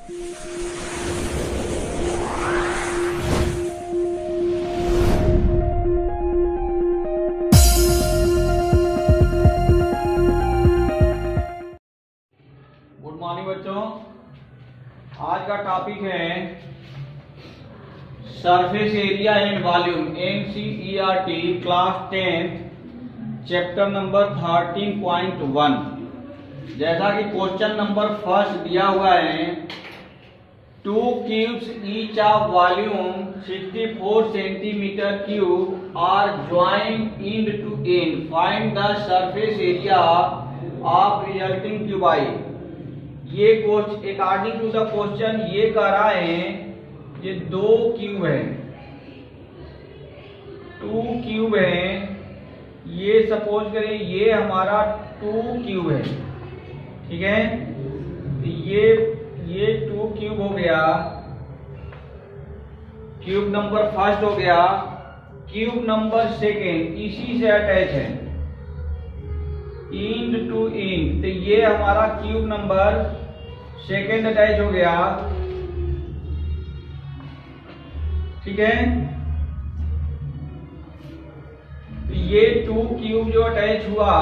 Good morning बच्चों, आज का टॉपिक है surface area and volume, NCERT class 10 chapter number 13.1। जैसा कि क्वेश्चन नंबर फर्स्ट दिया हुआ है, 2 cubes each of volume 64 centimeter cube are joined end to end. Find the surface area of resulting cuboid. ये अकॉर्डिंग टू द क्वेश्चन ये कह रहा है, ये 2 क्यूब है, 2 क्यूब है। ये सपोज करें ये हमारा 2 क्यूब है, ठीक है। तो ये 2 क्यूब हो गया, क्यूब नंबर फर्स्ट हो गया। क्यूब नंबर सेकेंड इसी से अटैच है, इंड टू इंड। तो ये हमारा क्यूब नंबर सेकेंड अटैच हो गया, ठीक है। तो ये 2 क्यूब जो अटैच हुआ,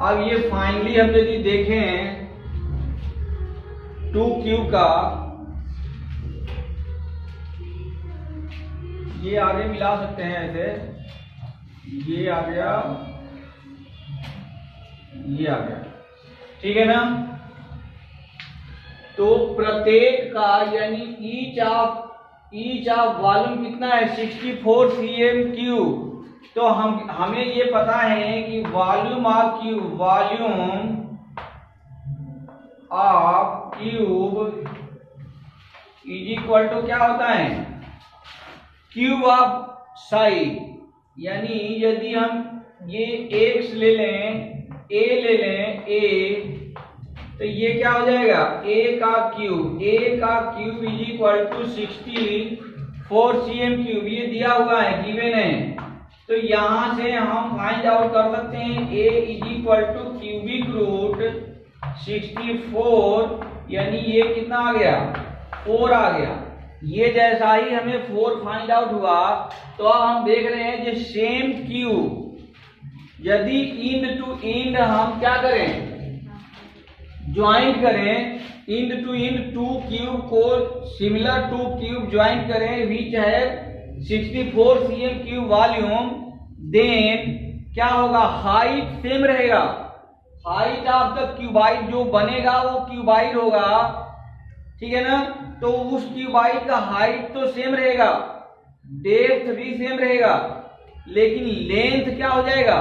अब ये फाइनली हम यदि देखें 2 क्यूब का, ये आगे मिला सकते हैं ऐसे, ये आ गया, ये आ गया, ठीक है ना। तो प्रत्येक का यानी ईच ऑफ वॉल्यूम कितना है, 64 cm क्यूब। तो हमें ये पता है कि volume of cube is equal to क्या होता है, क्यूब ऑफ साइड। यानी यदि हम ये x ले लें, a ले लें, a, तो ये क्या हो जाएगा, a का cube is equal to 64 cm cube. ये दिया हुआ है, गिवन है। तो यहां से हम फाइंड आउट कर सकते हैं a is equal to cubic root 64, यानी ये कितना आ गया, 4 आ गया। ये जैसा ही हमें 4 फाइंड आउट हुआ, तो अब हम देख रहे हैं जो सेम क्यूब यदि इंड टू इंड हम क्या करें, ज्वाइंट करें, इंड टू इंड 2 क्यूब को सिमिलर 2 क्यूब ज्वाइंट करें, विच है 64 cm क्यूब वॉल्यूम, देन क्या होगा, हाइट सेम रहेगा। हाइट ऑफ द क्यूबाइड जो बनेगा वो क्यूबाइड होगा, ठीक है ना। तो उस क्यूबाइड का हाइट तो सेम रहेगा, डेप्थ भी सेम रहेगा, लेकिन लेंथ क्या हो जाएगा,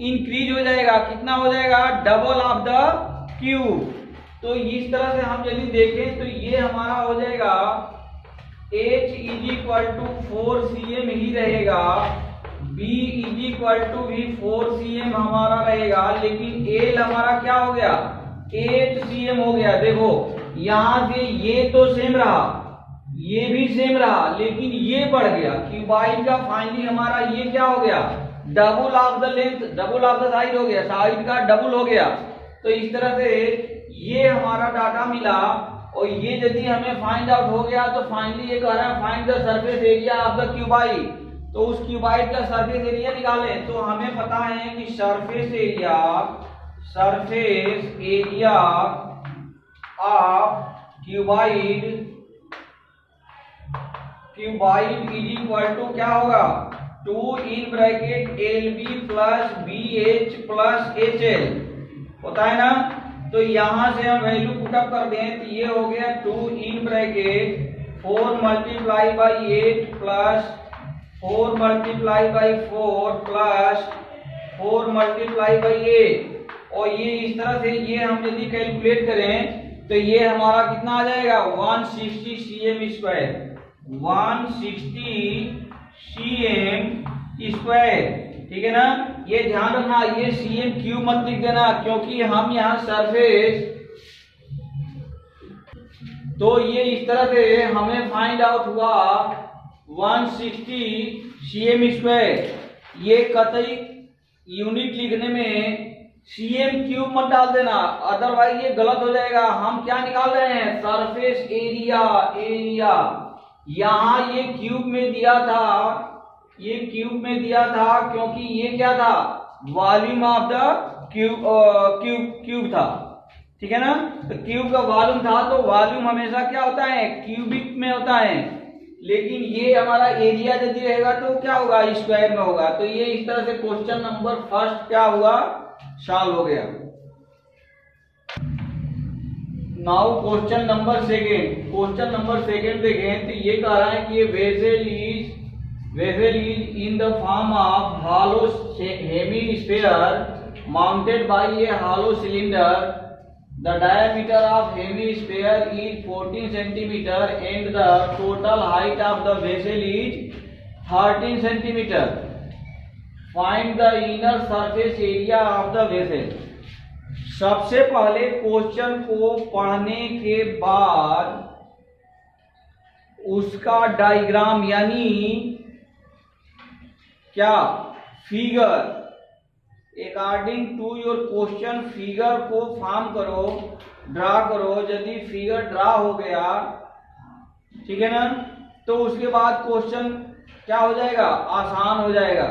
इंक्रीज हो जाएगा। कितना हो जाएगा, डबल ऑफ द क्यूब। तो इस तरह से हम यदि देखें तो ये हमारा हो जाएगा h is equal to 4 cm ही रहेगा, b इज इक्वल टू भी 4 cm हमारा रहेगा, लेकिन l हमारा क्या हो गया, 8 cm हो गया। देखो यहां से ये तो सेम रहा, ये भी सेम रहा, लेकिन ये बढ़ गया। क्यूबाइड का फाइनली हमारा ये क्या हो गया, double of the length, double of the side हो गया, साइड का डबल हो गया। तो इस तरह से ये हमारा डाटा मिला, और ये यदि हमें फाइंड आउट हो गया तो फाइनली ये कह रहा है find the surface area of the cuboid. तो उस क्यूबाइड का सरफेस एरिया निकालें। तो हमें पता है कि surface area of cuboid is equal to क्या होगा, 2 in bracket LB plus BH plus HL होता है ना। तो यहां से हम वैल्यू पुटअप कर दें, तो ये हो गया 2 in bracket 4 multiply by 8 plus 4 multiply by 4 plus 4 multiply by 8। और ये इस तरह से ये हम यदि कैलकुलेट करें तो ये हमारा कितना आ जाएगा, 160 cm स्क्वायर, 160 cm स्क्वायर, ठीक है ना। ये ध्यान रखना, ये cm क्यूब मत लिख देना, क्योंकि हम यहाँ सरफेस, तो ये इस तरह से हमें फाइंड आउट हुआ 160 cm स्क्वायर। ये कतई यूनिट लिखने में CM क्यूब मत डाल देना, अदरवाइज ये गलत हो जाएगा। हम क्या निकाल रहे हैं, सरफेस एरिया। एरिया यहाँ ये क्यूब में दिया था, ये क्यूब में दिया था क्योंकि ये क्या था, वॉल्यूम ऑफ द क्यूब था, ठीक है ना। तो क्यूब का वॉल्यूम था, तो वॉल्यूम हमेशा क्या होता है, क्यूबिक में होता है। लेकिन ये हमारा एरिया यदि रहेगा तो क्या होगा, स्क्वायर में होगा। तो ये इस तरह से क्वेश्चन नंबर फर्स्ट क्या हुआ, सॉल्व हो गया। Now question number second. Question number second देखें तो ये कह रहा है कि ये vessel is in the form of hollow hemisphere mounted by a hollow cylinder. The diameter of hemisphere is 14 centimeter and the total height of the vessel is 13 centimeter. Find the inner surface area of the vessel. सबसे पहले question को पढ़ने के बाद उसका diagram यानी क्या, figure, according to your question figure को फॉर्म करो, ड्रा करो। यदि फिगर ड्रा हो गया, ठीक है ना, तो उसके बाद क्वेश्चन क्या हो जाएगा, आसान हो जाएगा।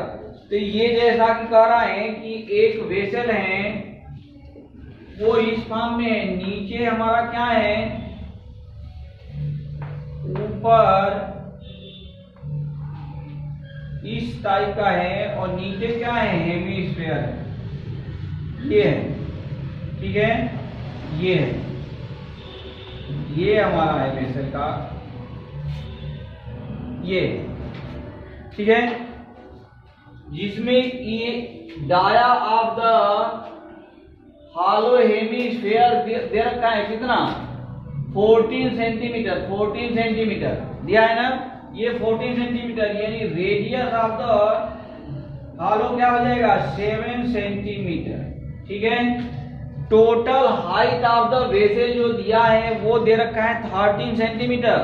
तो ये जैसा कि कह रहा है कि एक वेसल है, वो इस फॉर्म में है, नीचे हमारा क्या है, ऊपर इस टाइप का है और नीचे क्या है, हेमीस्फीयर है, ये है, ठीक है, ये है, ये हमारा है वेसल का, ये, ठीक है, जिसमें ये dia of the hollow hemisphere दे रखा है, कितना, 14 सेंटीमीटर, 14 सेंटीमीटर दिया है ना, ये 14 सेंटीमीटर, यानी रेडियस ऑफ द हॉलो क्या हो जाएगा, 7 सेंटीमीटर, ठीक है। Total height of the vessel जो दिया है वो दे रखा है 13 सेंटीमीटर।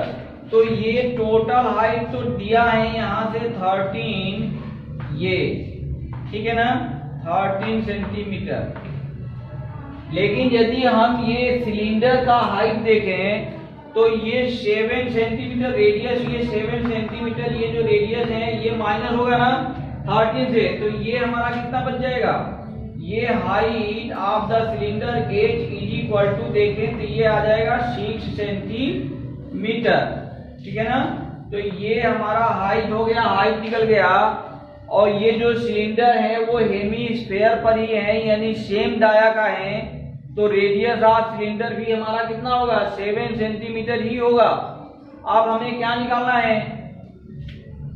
तो ये टोटल हाइट तो दिया है यहाँ से 13, ये, ठीक है ना, 13 सेंटीमीटर। लेकिन यदि हम ये सिलेंडर का हाइट देखें तो ये 7 सेंटीमीटर रेडियस, ये 7 सेंटीमीटर, ये जो रेडियस है ये माइनस होगा ना 13 से, तो ये हमारा कितना बच जाएगा, ये height of the cylinder H is equal to देखें तो ये आ जाएगा 6 सेंटीमीटर, ठीक है ना। तो ये हमारा हाइट हो गया, हाइट निकल गया। और ये जो सिलेंडर है वो हेमीस्फीयर पर ही है, यानी सेम डाया का है, तो रेडियस ऑफ सिलेंडर भी हमारा कितना होगा, 7 सेंटीमीटर ही होगा। अब हमें क्या निकालना है,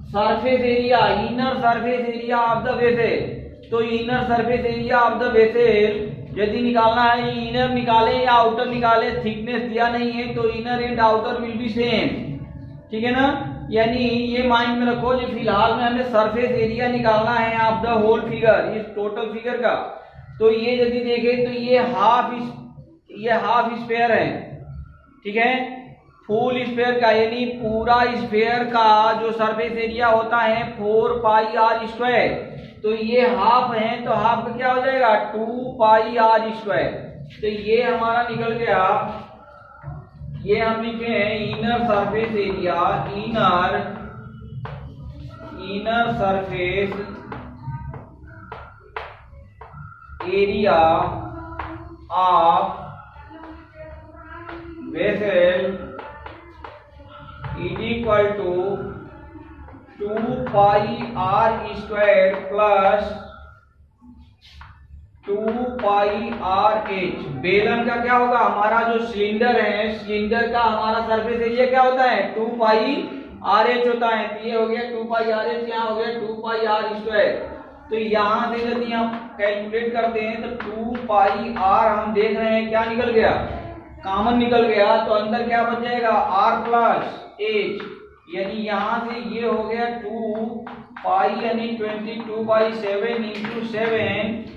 surface area, inner surface area of the vessel. तो inner surface area of the vessel यदि निकालना है, इनर निकाले या आउटर निकाले, थिकनेस दिया नहीं है तो inner and outer will be same, ठीक है ना। यानी ये माइंड में रखो जो फिलहाल में हमें सरफेस एरिया निकालना है ऑफ द होल फिगर, इस टोटल फिगर का। तो ये यदि देखें तो ये हाफ स्फीयर है, ठीक है, फुल स्फीयर का यानी पूरा स्फीयर का जो सरफेस एरिया होता है 4 पाई आर स्क्वायर। तो ये हाफ है, तो हाफ का क्या हो जाएगा, 2 पाई आर स्क्वायर। तो ये हमारा निकल गया, ये हम लिखे हैं inner surface area, inner surface area of vessel is equal to 2 pi are square plus 2 pi are H. बेलन का क्या होगा, हमारा जो सिलेंडर है, सिलेंडर का हमारा सरफेस एरिया क्या होता है, 2 पाई आर एच होता है। तो ये हो गया 2 पाई आर एच, यहाँ हो गया 2 पाई आर स्क्वायर। तो यहां से यदि हम कैलकुलेट करते हैं तो 2 पाई आर हम देख रहे हैं क्या निकल गया, कॉमन निकल गया, तो अंदर क्या बच जाएगा, आर प्लस एच, यानी यहां से ये हो गया 2 पाई यानी 22/7 इंटू 7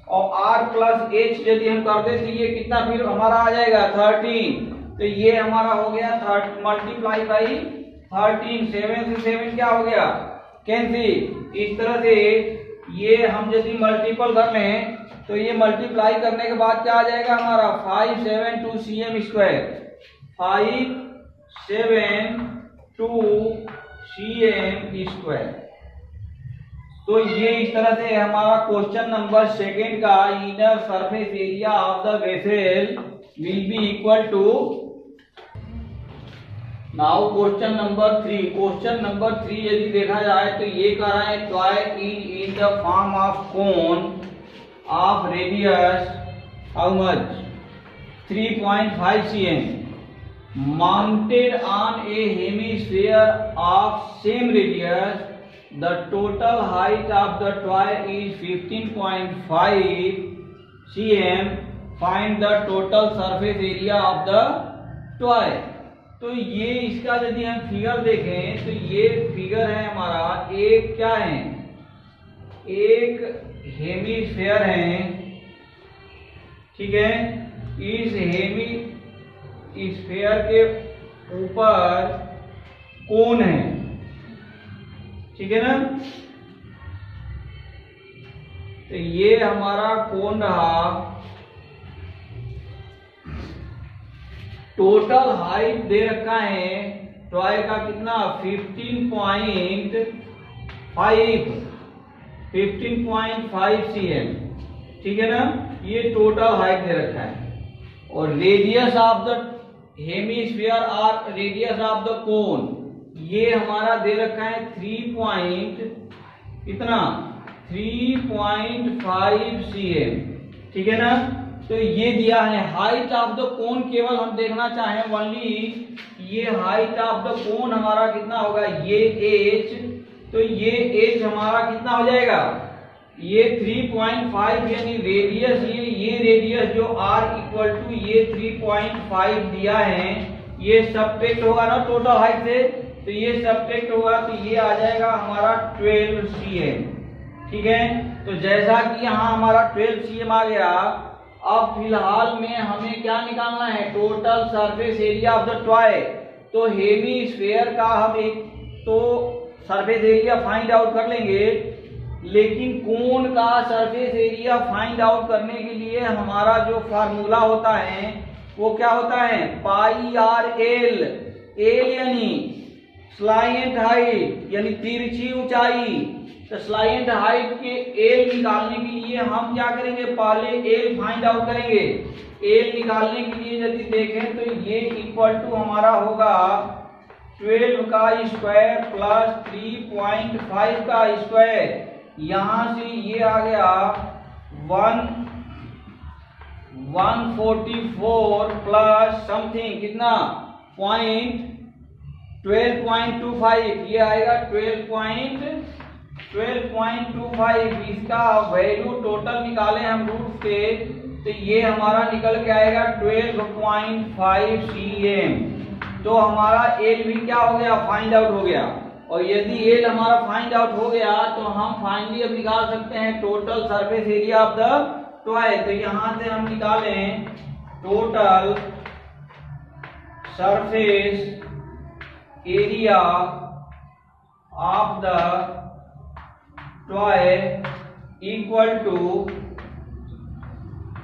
और आर प्लस एच यदि हम करते तो ये कितना फिर हमारा आ जाएगा 13। तो ये हमारा हो गया 30 मल्टीप्लाई बाई 13, 7 से 7 क्या हो गया, कैंसिल। इस तरह से ये हम यदि मल्टीपल कर लें तो ये मल्टीप्लाई करने के बाद क्या आ जाएगा हमारा 572 cm स्क्वायर, 572 cm स्क्वायर। तो ये इस तरह से हमारा क्वेश्चन नंबर सेकेंड का inner surface area of the vessel will be equal to. Now question number 3। Question number 3 यदि देखा जाए तो ये कह रहा है toy in the form of cone of radius how much 3.5 cm mounted on a hemisphere of same radius. The total height of the toy is 15.5 cm. Find the total surface area of the toy. तो ये इसका यदि हम figure देखें तो ये figure है हमारा, एक क्या है, एक हेमीस्फेयर है, ठीक है। इस हेमीस्फेयर के ऊपर कोन है, ठीक है ना। तो ये हमारा कोन रहा। टोटल हाइट दे रखा है टॉय का कितना 15.5 cm, ठीक है ना। ये टोटल हाइट दे रखा है। और रेडियस ऑफ द हेमीस्फीयर और रेडियस ऑफ द कोन ये हमारा दे रखा है 3.5 cm, ठीक है ना। तो ये दिया है हाइट ऑफ द कोन, केवल हम देखना चाहें ओनली ये हाइट ऑफ द कोन हमारा कितना होगा, ये एच। तो ये एच हमारा कितना हो जाएगा, ये 3.5 यानी रेडियस, ये रेडियस जो r इक्वल टू ये 3.5 दिया है, ये सब्ट्रैक्ट होगा ना टोटल हाइट से। तो ये सब्ट्रैक्ट होगा तो ये आ जाएगा हमारा 12 cm, ठीक है। तो जैसा कि यहाँ हमारा 12 cm आ गया, अब फिलहाल में हमें क्या निकालना है, total surface area of the toy. तो हेमीस्फीयर का हम एक तो सरफेस एरिया फाइंड आउट कर लेंगे, लेकिन कोन का सरफेस एरिया फाइंड आउट करने के लिए हमारा जो फार्मूला होता है वो क्या होता है, पाई आर एल। एल यानी स्लाइंट हाइट यानी तिरछी ऊंचाई। तो स्लाइंट हाइट के एल निकालने के लिए हम क्या करेंगे, पहले एल फाइंड आउट करेंगे। एल निकालने के लिए यदि देखें तो ये इक्वल टू हमारा होगा 12 का स्क्वायर प्लस 3.5 का स्क्वायर। यहां से ये आ गया 144 प्लस समथिंग कितना 12.25, ये आएगा 12.25। इसका वैल्यू टोटल निकाले हम रूट से तो ये हमारा निकल के आएगा 12.5 cm। तो हमारा एल भी क्या हो गया, फाइंड आउट हो गया। और यदि एल हमारा फाइंड आउट हो गया तो हम फाइनली अब निकाल सकते हैं total surface area of the toy. तो यहां से हम निकालें total surface area of the toy equal to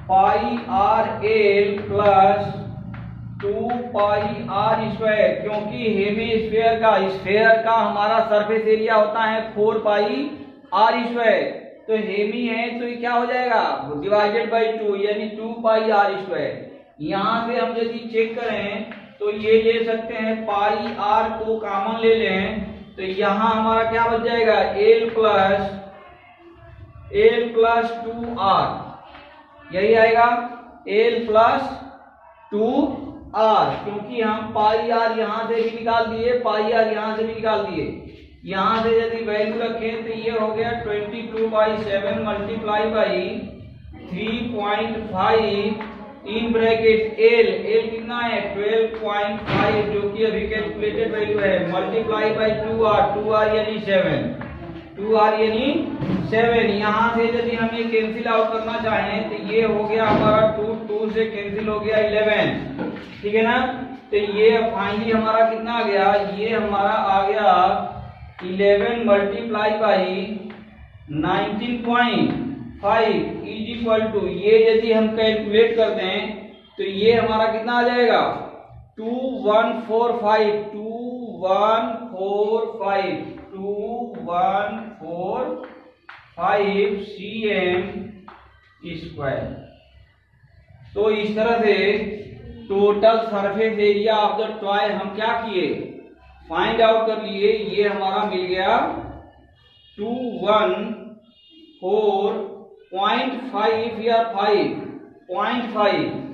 pi r l plus 2 pi are square, क्योंकि हेमीस्फीयर का हमारा सरफेस एरिया होता है 4 पाई आर स्क्वायर। तो हेमी है तो ये क्या हो जाएगा, डिवाइडेड बाई 2 यानी 2 पाई आर स्क्वायर। यहां से हम यदि चेक करें तो ये ले सकते हैं, पाई आर को कॉमन ले लें तो यहां हमारा क्या बच जाएगा, एल प्लस 2r, यही आएगा एल प्लस 2r, क्योंकि हम पाई आर यहां से भी निकाल दिए, पाई आर यहां से भी निकाल दिए। यहां से यदि वैल्यू रखें तो ये हो गया 22/7 multiply by 3.5 in bracket L कितना है 12.5 जो कि अभी कैलकुलेटेड वैल्यू है, मल्टीप्लाई बाई 2r यानी 7। यहाँ से यदि हम ये कैंसिल आउट करना चाहें तो ये हो गया हमारा 2 से कैंसिल हो गया 11, ठीक है ना। तो ये फाइनली हमारा कितना आ गया, ये हमारा आ गया 11 multiply by 19.5 is equal to, ये यदि हम कैलकुलेट करते हैं तो ये हमारा कितना आ जाएगा 2145 cm स्क्वायर। तो इस तरह से total surface area of the toy हम क्या किए, फाइंड आउट कर लिए। ये हमारा मिल गया 214.5 या 5.5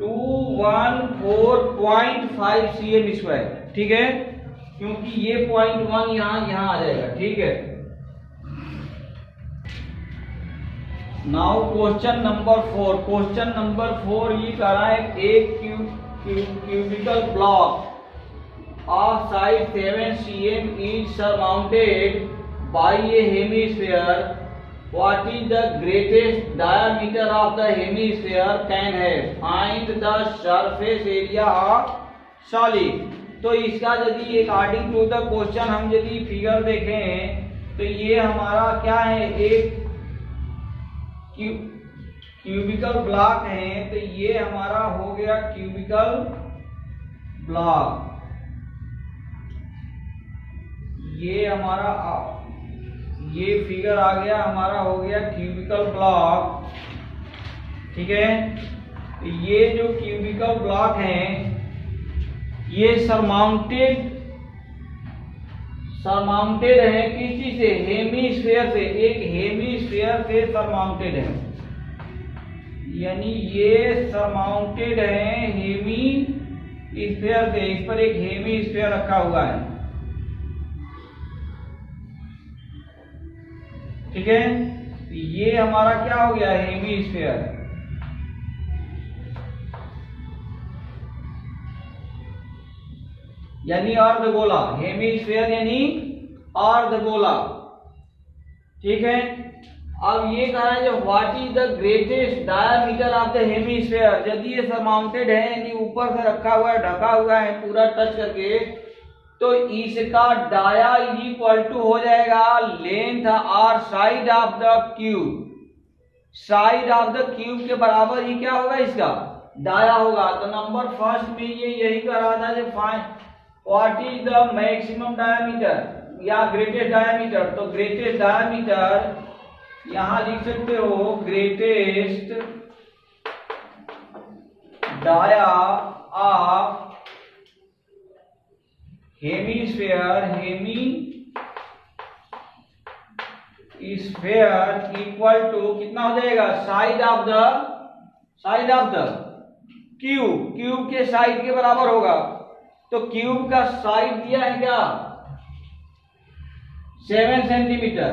214.5 cm स्क्वायर, ठीक है, क्योंकि ये 0.1 यहाँ आ जाएगा, ठीक है। Now question number 4। Question number 4 ये कह रहा है एक cubical block of side 7 cm is surmounted bye A hemisphere. What is the greatest diameter of the hemisphere can have, find the surface area of solid. तो इसका यदि according to the question हम यदि फिगर देखें तो ये हमारा क्या है, एक क्यूबिकल ब्लॉक है। तो ये हमारा हो गया क्यूबिकल ब्लॉक, ये हमारा ये फिगर आ गया, हमारा हो गया क्यूबिकल ब्लॉक, ठीक है। ये जो क्यूबिकल ब्लॉक है ये सरमाउंटेड है किस चीज से, हेमीस्फीयर से, एक हेमीस्फीयर से सरमाउंटेड है, यानी ये सरमाउंटेड है हेमीस्फीयर से, इस पर एक हेमीस्फीयर रखा हुआ है, ठीक है। ये हमारा क्या हो गया, हेमीस्फीयर। यानी अर्धगोला, हेमीस्फीयर यानी अर्धगोला, ठीक है। अब ये कहा है जो what is the greatest diameter of the hemisphere. यदि ये सरमाउंटेड है यानी ऊपर से रखा हुआ है, ढका हुआ है पूरा टच करके, तो इसका डाया इज इक्वल टू हो जाएगा लेंथ और side of the cube. Side of the cube के बराबर ही क्या होगा, इसका डाया होगा। तो नंबर फर्स्ट में ये यही कर रहा था जो find what is the maximum diameter या ग्रेटेस्ट डायमीटर। तो ग्रेटेस्ट डायमीटर यहां लिख सकते हो, greatest dia of hemisphere equal to कितना हो जाएगा, साइड ऑफ द क्यूब के साइड के बराबर होगा। तो क्यूब का साइड दिया है क्या, 7 सेंटीमीटर।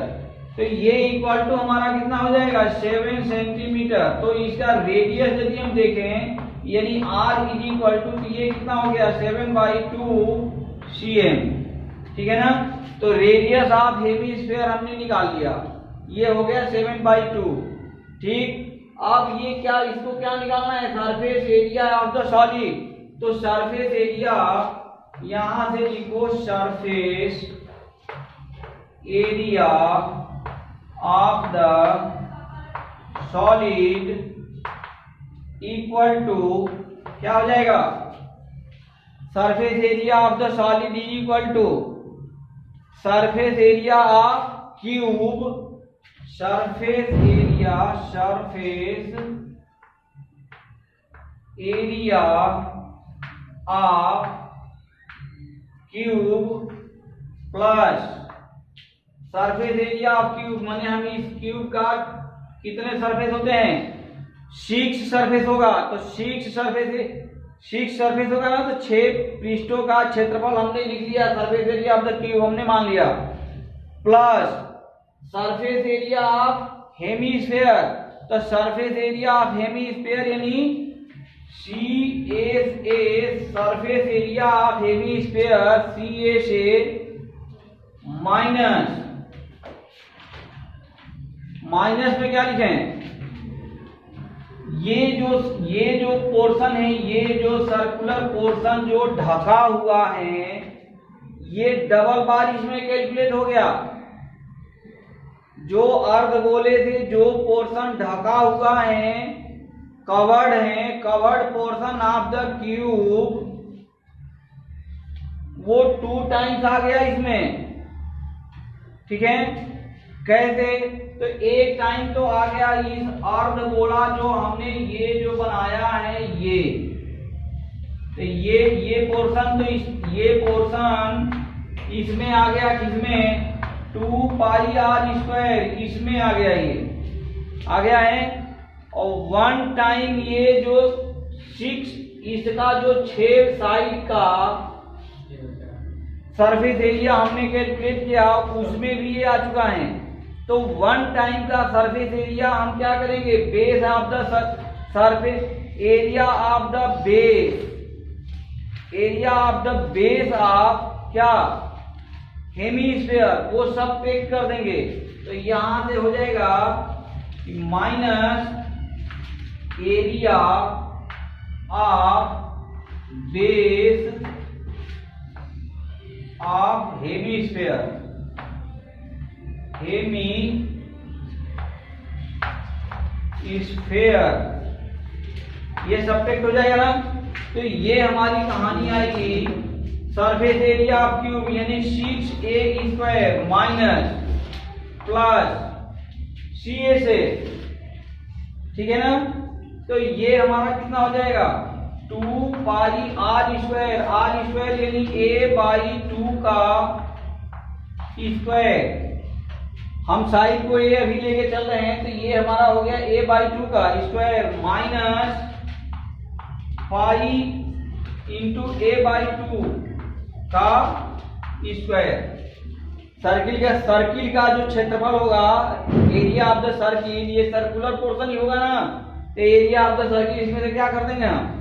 तो ये इक्वल टू हमारा कितना हो जाएगा, 7 सेंटीमीटर। तो इसका रेडियस यदि हम देखें यानी r इज इक्वल टू, ये कितना हो गया 7/2 cm, ठीक है ना। तो रेडियस ऑफ हेमीस्फीयर हमने निकाल लिया, ये हो गया 7/2, ठीक। अब ये क्या, इसको क्या निकालना है, surface area of the solid. तो सरफेस एरिया यहां से लिखो, surface area of the solid equal to क्या हो जाएगा, surface area of the solid is equal to surface area of cube, surface area of cube plus surface area of cube, माने हम इस क्यूब का कितने सरफेस होते हैं, 6 सरफेस होगा। तो 6 सरफेस होगा ना, तो 6 पृष्ठों का क्षेत्रफल हमने लिख लिया, surface area of the cube हमने मान लिया, plus surface area of hemisphere. तो सरफेस एरिया ऑफ हेमीस्फीयर यानी CSA, surface area of hemisphere CSA minus में क्या लिखें, ये जो पोर्शन है, ये जो सर्कुलर पोर्शन जो ढका हुआ है, ये डबल बार इसमें कैलकुलेट हो गया, जो अर्धगोले से जो पोर्शन ढका हुआ है, covered portion of the cube, वो 2 टाइम्स आ गया इसमें। ठीक है, कैसे? तो एक टाइम तो आ गया इस अर्धगोला जो हमने ये जो बनाया है, ये तो ये पोर्शन, तो ये पोर्शन इसमें आ गया, किसमें? 2 पाई आर स्क्वायर, इसमें आ गया, ये आ गया है। और 1 टाइम ये जो 6, इसका जो 6 साइड का सरफेस एरिया हमने कैलकुलेट किया, उसमें भी ये आ चुका है। तो 1 टाइम का सरफेस एरिया हम क्या करेंगे? Base of the surface area of the base, area of the base of क्या? हेमीस्फीयर, वो सब पेक कर देंगे। तो यहां से हो जाएगा minus area of base of hemisphere, ये सब्ट्रैक्ट हो जाएगा ना। तो ये हमारी कहानी आएगी सरफेस एरिया ऑफ क्यूब यानी 6a square minus plus CA। ठीक है ना। तो ये हमारा कितना हो जाएगा? 2 पाई आर स्क्वायर यानी a/2 का स्क्वायर। हम साइड को ये अभी लेके चल रहे हैं, तो ये हमारा हो गया a/2 का square minus pi into a/2 का स्क्वायर। सर्किल का जो क्षेत्रफल होगा, एरिया ऑफ द सर्किल, ये सर्कुलर पोर्शन ही होगा ना। तो एरिया ऑफ द सर्किल, इसमें से क्या कर देंगे हम?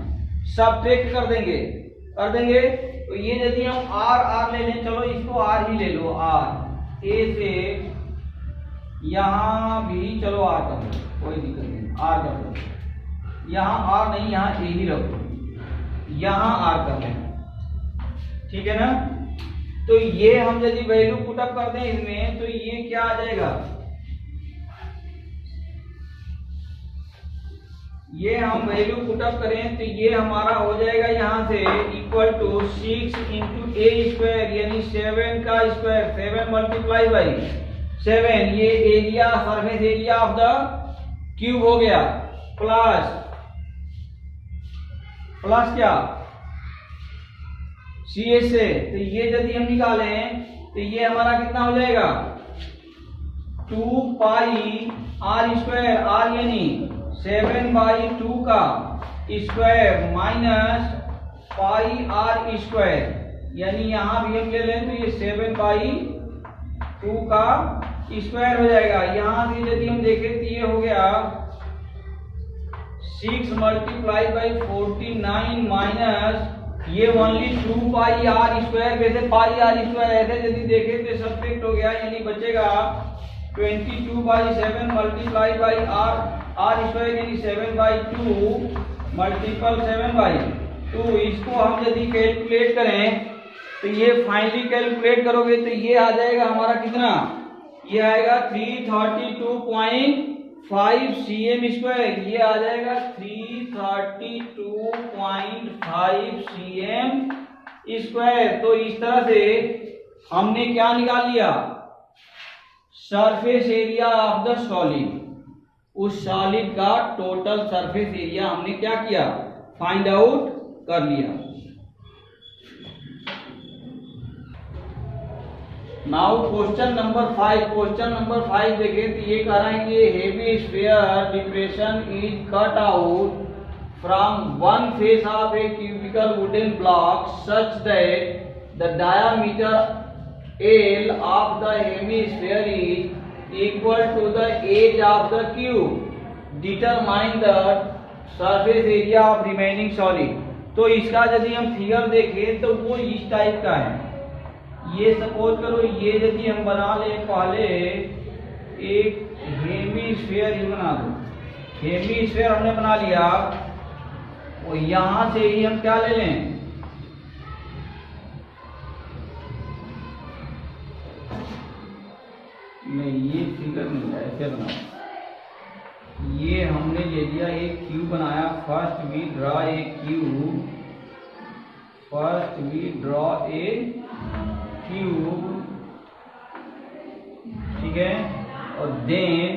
सब्ट्रैक्ट कर देंगे। तो ये यदि हम आर ले लें, चलो इसको आर ही ले लो, आर ए से यहां भी चलो आर कर लो, कोई दिक्कत नहीं, आर कर लो। यहां आर नहीं, यहां ए ही रखो, यहां आर कर लें। ठीक है ना। तो ये हम यदि वैल्यू पुटअप करते हैं इसमें, तो ये क्या आ जाएगा? ये हम वैल्यू पुटअप करें तो ये हमारा हो जाएगा यहां से equal to 6 into a square यानी 7 का स्क्वायर, 7 मल्टीप्लाई बाई 7, ये area surface area of the cube हो गया, प्लस क्या? CA से। तो ये यदि हम निकालें तो ये हमारा कितना हो जाएगा? 2 पाई आर स्क्वायर, आर यानी 7/2 का square minus pi are square, यानी यहां भी हम ले लें तो ये 7/2 का स्क्वायर हो जाएगा। यहां से यदि हम देखें तो ये हो गया 6 मल्टीप्लाई बाई 49 माइनस ये ओनली 2 पाई आर स्क्वायर, वैसे पाई आर स्क्वायर ऐसे यदि देखें तो सब्ट्रैक्ट हो गया, यानी बचेगा 22/7 मल्टीप्लाई बाई आर स्क्वायर यानी 7/2 मल्टीपल 7/2। इसको हम यदि कैलकुलेट करें तो ये फाइनली कैलकुलेट करोगे तो ये आ जाएगा हमारा कितना? ये आएगा 332.5 cm स्क्वायर। ये आ जाएगा 332.5 cm स्क्वायर। तो इस तरह से हमने क्या निकाल लिया? Surface area of the solid. उस सॉलिड का टोटल सरफेस एरिया हमने क्या किया? फाइंड आउट कर लिया। नाउ क्वेश्चन नंबर 5 देखें तो ये कह रहे हैं कि hemisphere depression is cut out from one face of a cubical wooden block such that the diameter L of the hemisphere is equal to the edge of the cube. Determine the surface area of remaining solid. तो इसका यदि हम figure देखें तो वो इस type का है। ये सपोज करो ये यदि हम बना ले, पहले एक हेमिस्फीयर ही बना दो। हेमिस्फीयर हमने बना लिया और यहां से ही हम क्या ले लें? नहीं, ये फिगर नहीं है, ऐसे बनाओ। ये हमने ले लिया, एक क्यूब बनाया। First we draw a cube, first we draw a cube, ठीक है। और देन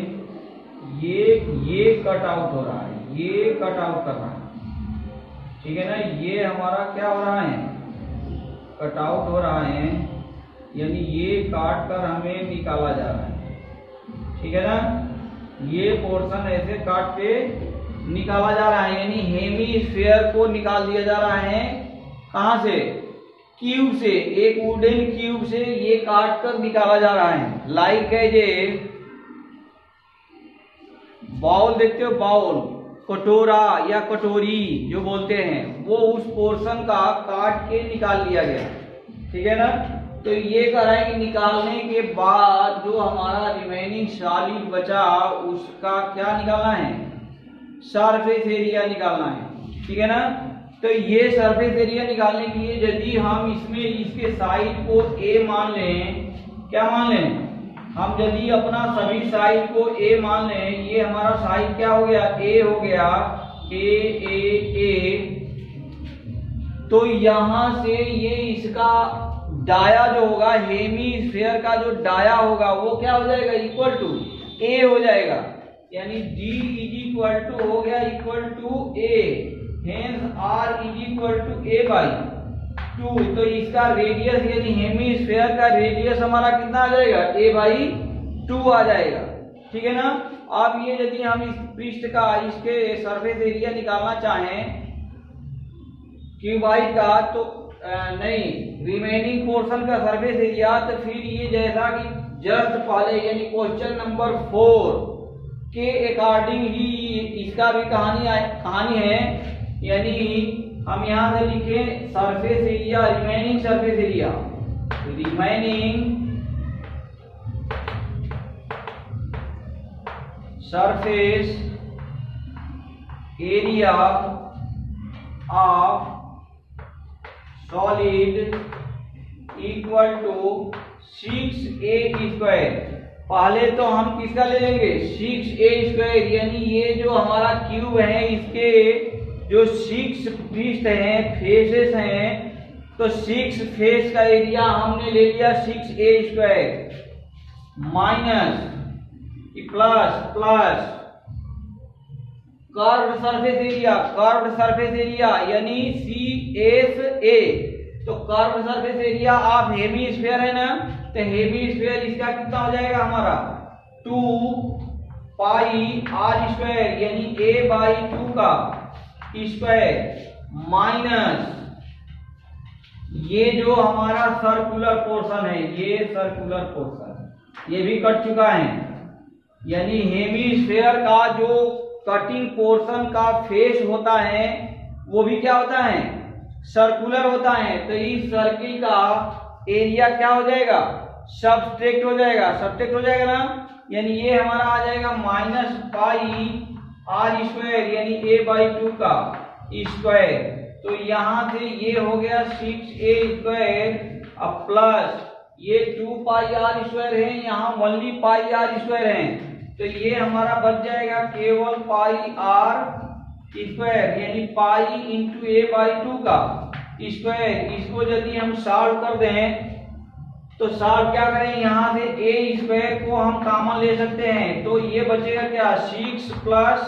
ये कट आउट हो रहा है, ये कट आउट कर रहा है, ठीक है ना। ये हमारा क्या हो रहा है, कट आउट हो रहा है, यानी ये काट कर हमें निकाला जा रहा है, ठीक है ना। ये पोर्शन ऐसे काट के निकाला जा रहा है, यानी हेमीस्फीयर को निकाल दिया जा रहा है। कहां से, क्यूब से, एक वुडन क्यूब से ये काट कर निकाला जा रहा है। लाइक है ये बाउल, देखते हो बाउल, कटोरा या कटोरी जो बोलते हैं, वो उस पोर्शन का काट के निकाल लिया गया, ठीक है ना। तो ये कह रहा है कि निकालने के बाद जो हमारा रिमेनिंग सॉलिड बचा उसका क्या निकालना है, सरफेस एरिया निकालना है, ठीक है ना। तो ये सरफेस एरिया निकालने के लिए यदि हम इसमें इसके साइड को ए मान लें, क्या मान लें हम, यदि अपना सभी साइड को ए मान लें, ये हमारा साइड क्या हो गया, ए हो गया, ए, तो यहां से ये इसका डाया जो होगा, हेमीस्फीयर का जो डाया होगा वो क्या हो जाएगा, इक्वल टू ए हो जाएगा, यानी डी इज इक्वल टू हो गया equal to a, hence r is equal to a by 2। तो इसका रेडियस यानी हेमीस्फीयर का रेडियस हमारा कितना आ जाएगा, ए बाई 2 आ जाएगा, ठीक है ना। अब ये यदि हम इस पृष्ठ का, इसके सरफेस एरिया निकालना चाहें क्यूबाइड का, तो नहीं, रिमेनिंग पोर्शन का सरफेस एरिया, तो फिर ये जैसा कि जस्ट पहले यानी क्वेश्चन नंबर 4 के अकॉर्डिंग ही इसका भी कहानी है, यानी हम यहां से लिखे surface area, remaining surface area, remaining surface area of solid equal to 6a square. पहले तो हम किसका ले लेंगे, 6a स्क्वायर, यानी ये जो हमारा क्यूब है इसके जो 6 पृष्ठ हैं, फेसेस हैं, तो 6 फेस का एरिया हमने ले लिया 6a square minus plus curved surface area यानी CSA। तो curved surface area of hemisphere है ना, तो हेमीस्फीयर इसका कितना हो जाएगा हमारा 2 पाई r स्क्वायर, यानी a बाई 2 का स्क्वायर माइनस ये जो हमारा सर्कुलर पोर्शन है, ये सर्कुलर पोर्शन ये भी कट चुका है, यानी हेमीस्फीयर का जो कटिंग पोर्शन का फेस होता है वो भी क्या होता है, सर्कुलर होता है। तो इस सर्किल का एरिया क्या हो जाएगा, सब्सट्रैक्ट हो जाएगा ना, यानी ये हमारा आ जाएगा माइनस पाई r स्क्वायर, यानी a बाई 2 का स्क्वायर। तो यहां से ये हो गया 6a स्क्वायर, अब प्लस ये 2 पाई r स्क्वायर है, यहाँ ओनली पाई r स्क्वायर है, तो ये हमारा बच जाएगा केवल पाई r स्क्वायर, यानी पाई इंटू a बाई 2 का स्क्वायर। इसको यदि हम सॉल्व कर दें तो सॉल्व क्या करें, यहाँ से a स्क्वायर को हम कॉमन ले सकते हैं, तो ये बचेगा क्या 6 प्लस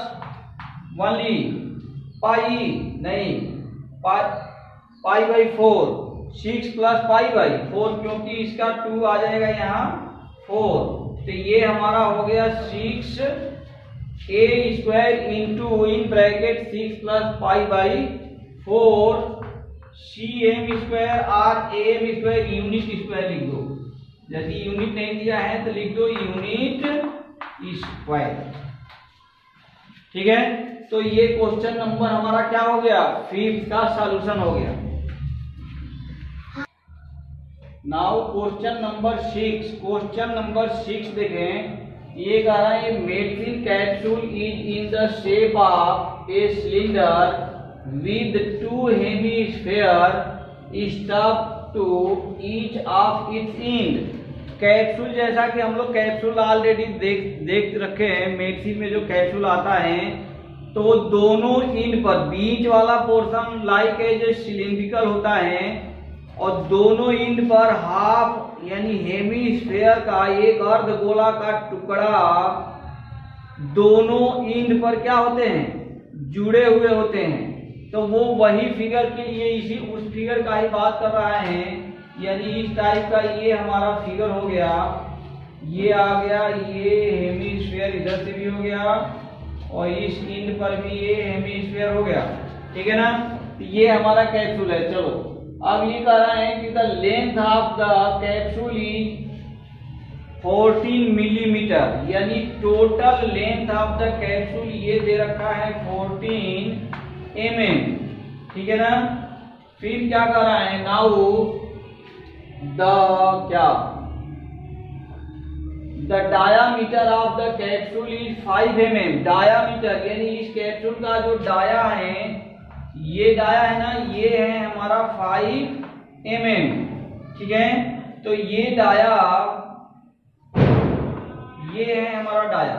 ओनली पाई नहीं pi by 4, 6 plus pi by 4, क्योंकि इसका 2 आ जाएगा यहाँ 4, तो ये हमारा हो गया 6a square into in bracket 6 plus pi by 4 cm square r am square unit square लिख दो, यदि यूनिट नहीं दिया है तो लिख दो यूनिट स्क्वायर, ठीक है। तो ये क्वेश्चन नंबर हमारा क्या हो गया, 5th का सॉल्यूशन हो गया। नाउ क्वेश्चन नंबर 6 देखें, ये कह रहा है medicine capsule is in the shape of a cylinder with 2 hemisphere stuck to each of its end। Capsule, जैसा कि हम लोग कैप्सूल ऑलरेडी देख रखे हैं, मेडिसिन में जो कैप्सूल आता है तो दोनों इन पर बीच वाला पोर्शन लाइक एज सिलिंड्रिकल होता है और दोनों इन पर हाफ यानी हेमीस्फेयर का एक अर्धगोला का टुकड़ा दोनों इन पर क्या होते हैं, जुड़े हुए होते हैं। तो वो वही फिगर के लिए इसी उस फिगर का ही बात कर रहा है, यानी इस टाइप का ये हमारा फिगर हो गया, ये आ गया, ये हेमीस्फेयर इधर से भी हो गया और इस इंड पर भी ये हेमीस्फेयर हो गया, ठीक है ना। तो ये हमारा कैप्सूल है। चलो अब ये कह रहा है कि the length of the capsule is 14 millimetre, यानी total length of the capsule ये दे रखा है 14 mm, ठीक है ना। फिर क्या कर रहा है, नाउ द क्या the diameter of the capsule is 5 mm। Diameter यानी इस कैप्सूल का जो डाया है, ये डाया है ना, ये है हमारा 5 mm, ठीक है। तो ये डाया, ये है हमारा डाया।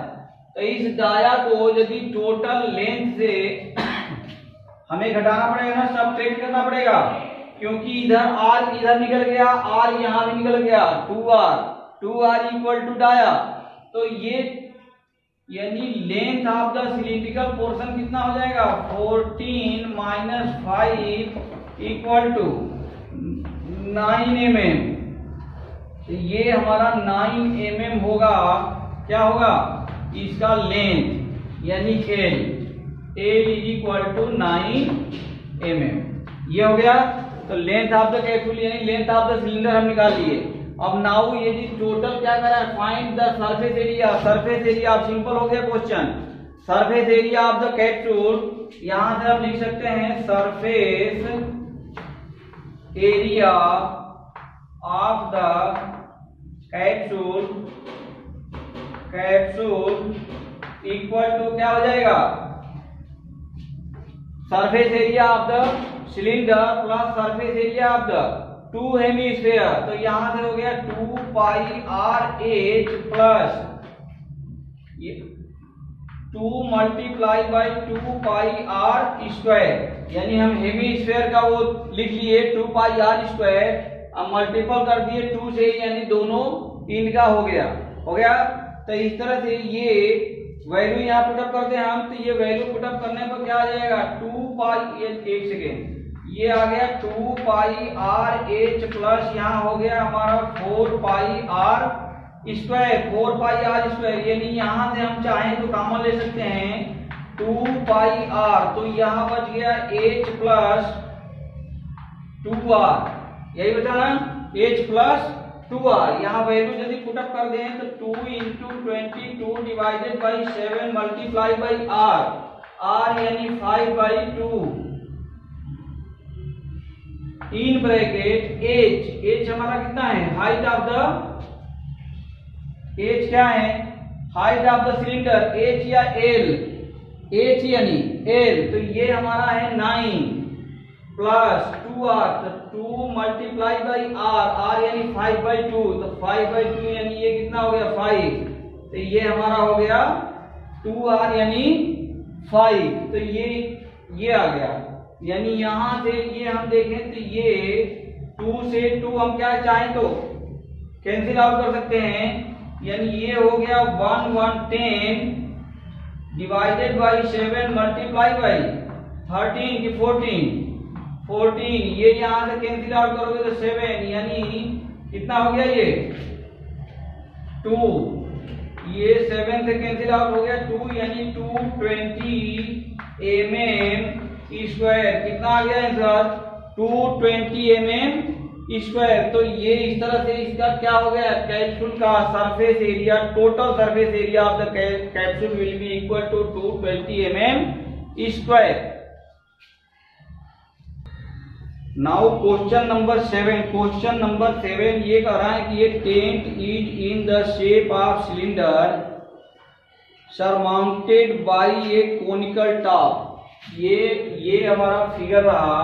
तो इस डाया को यदि टोटल लेंथ से हमें घटाना पड़ेगा ना, सबट्रैक्ट करना पड़ेगा, क्योंकि इधर आर इधर निकल गया, आर यहां भी निकल गया, 2r इक्वल टू डाया। तो ये यानी length of the cylindrical portion कितना हो जाएगा, 14 माइनस 5 इक्वल टू 9 mm। तो ये हमारा 9 mm होगा, क्या होगा इसका लेंथ, यानी L is equal to 9 mm, ये हो गया। तो लेंथ ऑफ द कैप्सूल यानी लेंथ ऑफ द सिलेंडर हम निकाल लिए। अब नाउ ये जी टोटल क्या कर रहा है, find the surface area. Surface area अब सिंपल हो गया question, surface area of the capsule, यहां से हम लिख सकते हैं surface area of the capsule equal to क्या हो जाएगा, surface area of the cylinder plus surface area of the 2 hemisphere. तो यहां से हो गया 2 pi are h plus 2 multiply by 2 pi are square, यानी हम हेमीस्फेयर का वो लिख लिए 2 पाई आर स्क्वायर, अब मल्टीपल कर दिए 2 से, यानी दोनों इनका हो गया। तो इस तरह से ये वैल्यू यहाँ पुटअप करते हैं हम, तो ये वैल्यू पुटअप करने पर क्या आ जाएगा, 2 पाई, एक सेकेंड, ये आ गया 2 पाई आर एच प्लस यहाँ हो गया हमारा 4 pi are square, 4 pi are square, यानी यहाँ से हम चाहें तो कॉमन ले सकते हैं 2 पाई आर, तो यहाँ बच गया एच प्लस 2r, यही बचा ना, एच प्लस 2r। यहाँ वैल्यू यदि पुटअप कर दें तो 2 into 22 divided by 7 multiply by r यानी 5/2 इन ब्रैकेट h हमारा कितना है, हाइट ऑफ द, h क्या है, height of the cylinder, h या l, h यानी l, तो ये हमारा है 9 प्लस 2r, तो 2 मल्टीप्लाई बाई r यानी 5/2, तो 5/2 यानी ये कितना हो गया 5, तो ये हमारा हो गया 2r यानी 5, तो ये आ गया। यानी यहां से ये हम देखें तो ये 2 से 2 हम क्या चाहें तो कैंसिल आउट कर सकते हैं, यानी ये हो गया 110 डिवाइडेड बाई 7 मल्टीप्लाई बाई 13 की 14, ये यहां से कैंसिल आउट करोगे तो 7, यानी कितना हो गया ये 2, ये 7 से कैंसिल आउट हो गया 2, यानी 220 mm स्क्वायर, कितना आ गया आंसर 220 mm स्क्वायर। तो ये इस तरह से इसका क्या हो गया, कैप्सूल का surface area, total surface area of the capsule will be equal to 220 mm square. Now question number 7, question number 7 ये कह रहा है कि ये tent is in the shape of cylinder surmounted by a conical top. ये हमारा figure रहा,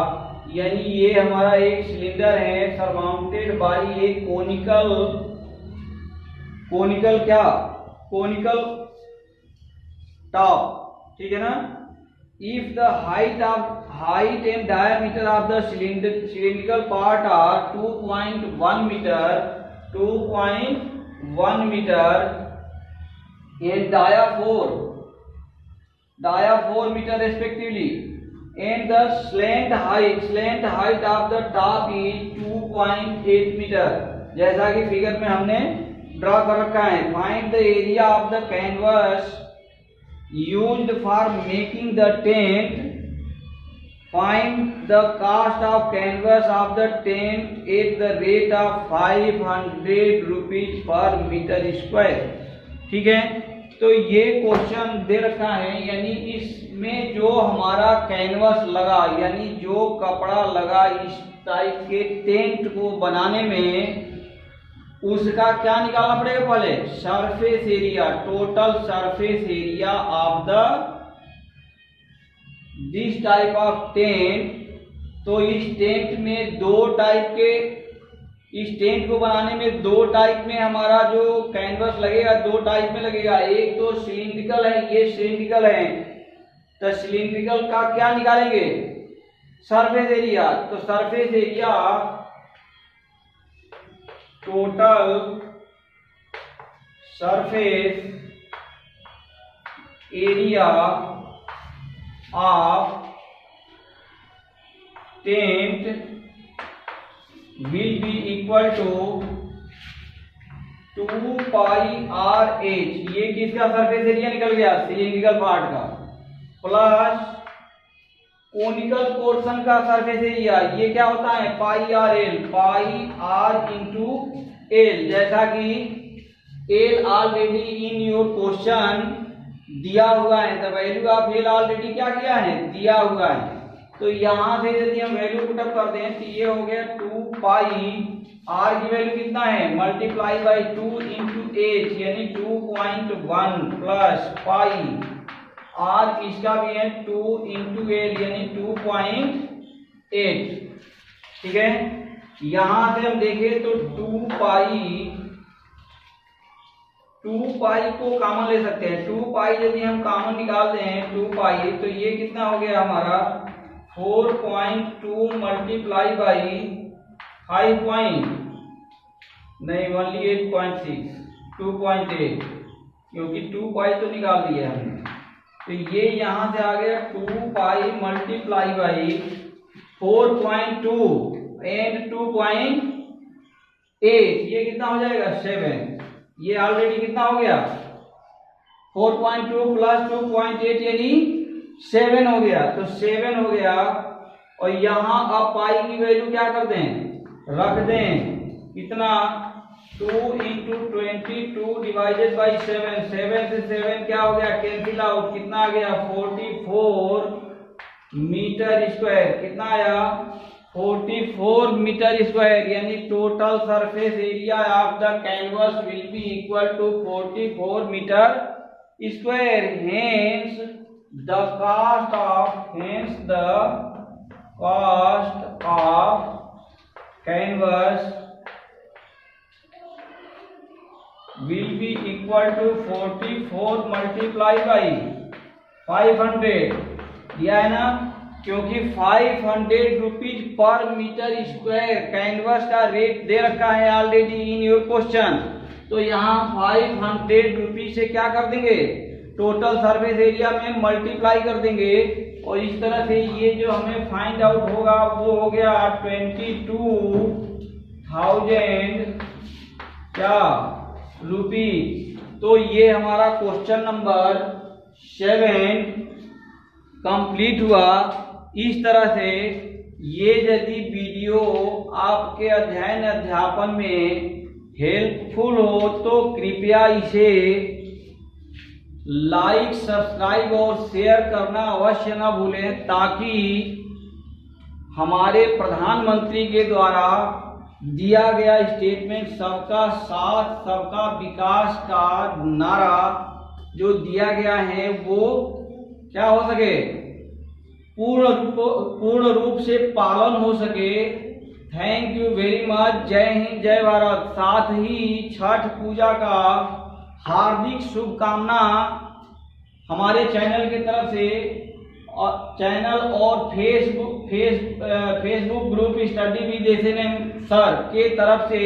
यानी ये हमारा एक सिलेंडर है surmounted by a conical conical क्या, कोनिकल टॉप, ठीक है ना। If the height and diameter of the cylindrical part are 2.1 metre, 2.1 metre and dia 4 metre respectively, and the slant height of the top is 2.8 metre, जैसा कि figure में हमने draw कर रखा है। Find the area of the canvas used for making the tent, find the cost of canvas of the tent at the rate of 500 rupees per metre square. ठीक है, तो ये क्वेश्चन दे रखा है, यानी इसमें जो हमारा कैनवस लगा, यानी जो कपड़ा लगा इस टाइप के टेंट को बनाने में, उसका क्या निकालना पड़ेगा, पहले surface area, total surface area of the this type of tent. तो इस टेंट में दो टाइप के, इस टेंट को बनाने में दो टाइप में हमारा जो कैनवस लगेगा, दो टाइप में लगेगा। एक तो सिलिंड्रिकल है, ये सिलिंड्रिकल है, तो सिलिंड्रिकल का क्या निकालेंगे, सरफेस एरिया। तो surface area, total surface area of tent will be equal to 2 pi are h, ये किसका सरफेस एरिया निकल गया, सिलिंड्रिकल पार्ट का, प्लस कोनिकल पोर्शन का सरफेस एरिया, ये क्या होता है, pi r l, pi r into l, जैसा कि l already in your question दिया हुआ है। तो वैल्यू ऑफ एल ऑलरेडी क्या किया है, दिया हुआ है। तो यहां से यदि हम वैल्यू पुटअप कर दें तो ये हो गया 2 पाई, आर की वैल्यू कितना है, मल्टीप्लाई बाई 2 इंटू एच, यानी 2.1 प्लस पाई, आर इसका भी है 2 इंटू एल, यानी 2.8। ठीक है, यहां से हम देखें तो 2 पाई को कॉमन ले सकते हैं। 2 पाई यदि हम कॉमन निकालते हैं 2 पाई, तो ये कितना हो गया हमारा 4.2 मल्टीप्लाई बाई 5 नहीं ओनली 8.6, 2.8, क्योंकि 2 पाई तो निकाल दिया हमने। तो ये यहां से आ गया 2 पाई मल्टीप्लाई बाई 4.2 एंड 2.8, ये कितना हो जाएगा 7। ये ऑलरेडी कितना हो गया 4.2 प्लस 2.8 यानी 7 हो गया। तो 7 हो गया, और यहां अब पाई की वैल्यू क्या कर दें, रख दें, कितना 2 इंटू 22 डिवाइडेड बाई 7, 7 से 7 क्या हो गया, कैंसिल आउट, कितना आ गया 44 मीटर स्क्वायर, कितना आया 44 मीटर स्क्वायर, यानी total surface area of the canvas will be equal to 44 metre square. Hence the cost of canvas will be equal to 44 multiply by 500 दिया है ना, क्योंकि 500 rupees per metre square canvas का rate दे रखा है already in your question. तो यहाँ 500 रुपीज से क्या कर देंगे, टोटल सरफेस एरिया में मल्टीप्लाई कर देंगे, और इस तरह से ये जो हमें फाइंड आउट होगा वो हो गया 22,000 क्या रुपीज। तो ये हमारा क्वेश्चन नंबर 7 कंप्लीट हुआ। इस तरह से ये यदि वीडियो आपके अध्ययन अध्यापन में हेल्पफुल हो तो कृपया इसे लाइक, सब्सक्राइब और शेयर करना अवश्य न भूलें, ताकि हमारे प्रधानमंत्री के द्वारा दिया गया स्टेटमेंट सबका साथ सबका विकास का नारा जो दिया गया है वो क्या हो सके, पूर्ण रूप से पालन हो सके। Thank you very much. जय हिंद जय भारत। साथ ही छठ पूजा का हार्दिक शुभकामना हमारे चैनल की तरफ से, और चैनल और Facebook group study with SNM sir के तरफ से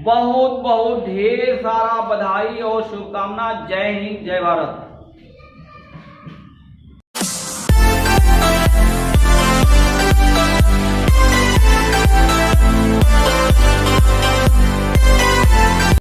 बहुत बहुत ढेर सारा बधाई और शुभकामना। जय हिंद जय भारत।